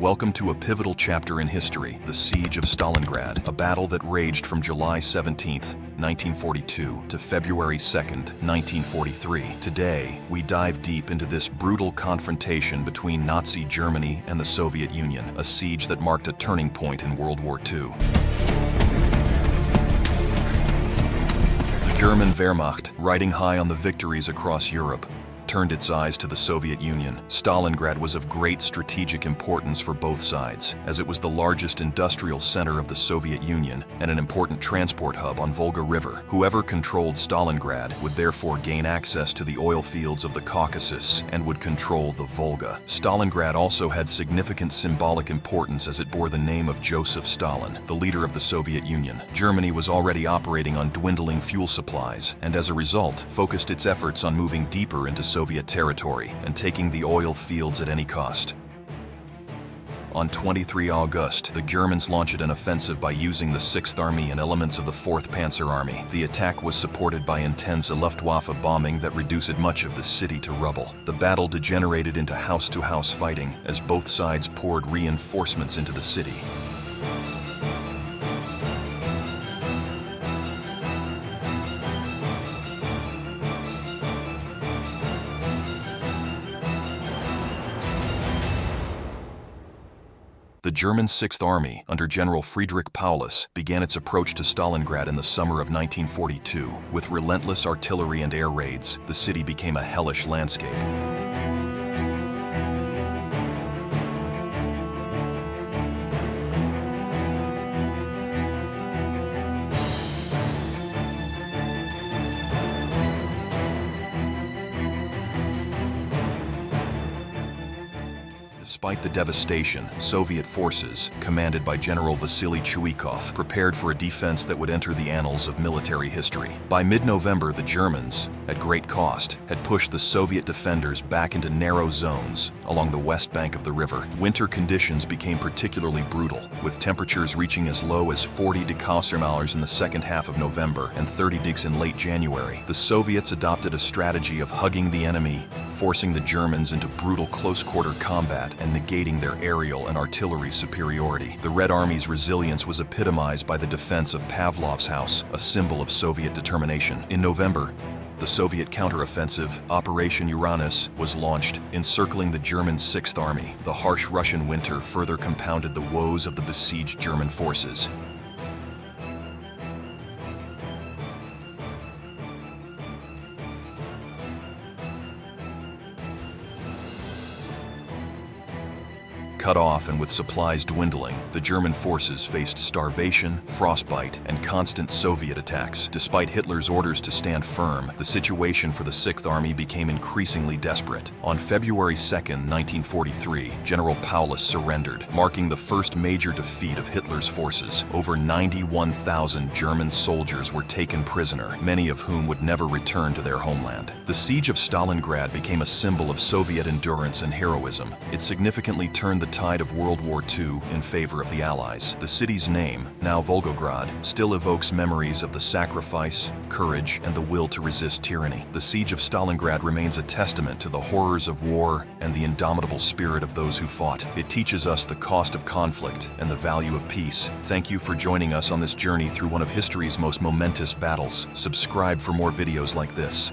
Welcome to a pivotal chapter in history, the Siege of Stalingrad, a battle that raged from July 17, 1942 to February 2, 1943. Today, we dive deep into this brutal confrontation between Nazi Germany and the Soviet Union, a siege that marked a turning point in World War II. The German Wehrmacht, riding high on the victories across Europe, turned its eyes to the Soviet Union. Stalingrad was of great strategic importance for both sides, as it was the largest industrial center of the Soviet Union and an important transport hub on Volga River. Whoever controlled Stalingrad would therefore gain access to the oil fields of the Caucasus and would control the Volga. Stalingrad also had significant symbolic importance as it bore the name of Joseph Stalin, the leader of the Soviet Union. Germany was already operating on dwindling fuel supplies, and as a result, focused its efforts on moving deeper into Soviet territory and taking the oil fields at any cost. On 23 August, the Germans launched an offensive by using the 6th Army and elements of the 4th Panzer Army. The attack was supported by intense Luftwaffe bombing that reduced much of the city to rubble. The battle degenerated into house-to-house fighting as both sides poured reinforcements into the city. The German 6th Army, under General Friedrich Paulus, began its approach to Stalingrad in the summer of 1942. With relentless artillery and air raids, the city became a hellish landscape. Despite the devastation, Soviet forces, commanded by General Vasily Chuikov, prepared for a defense that would enter the annals of military history. By mid-November, the Germans, at great cost, had pushed the Soviet defenders back into narrow zones along the west bank of the river. Winter conditions became particularly brutal, with temperatures reaching as low as 40 degrees in the second half of November and 30 degrees in late January. The Soviets adopted a strategy of hugging the enemy, forcing the Germans into brutal close-quarter combat and negating their aerial and artillery superiority. The Red Army's resilience was epitomized by the defense of Pavlov's house, a symbol of Soviet determination. In November, the Soviet counteroffensive, Operation Uranus, was launched, encircling the German 6th Army. The harsh Russian winter further compounded the woes of the besieged German forces. Cut off and with supplies dwindling, the German forces faced starvation, frostbite, and constant Soviet attacks. Despite Hitler's orders to stand firm, the situation for the 6th Army became increasingly desperate. On February 2, 1943, General Paulus surrendered, marking the first major defeat of Hitler's forces. Over 91,000 German soldiers were taken prisoner, many of whom would never return to their homeland. The Siege of Stalingrad became a symbol of Soviet endurance and heroism. It significantly turned the tide of World War II in favor of the Allies. The city's name, now Volgograd, still evokes memories of the sacrifice, courage, and the will to resist tyranny. The Siege of Stalingrad remains a testament to the horrors of war and the indomitable spirit of those who fought. It teaches us the cost of conflict and the value of peace. Thank you for joining us on this journey through one of history's most momentous battles. Subscribe for more videos like this.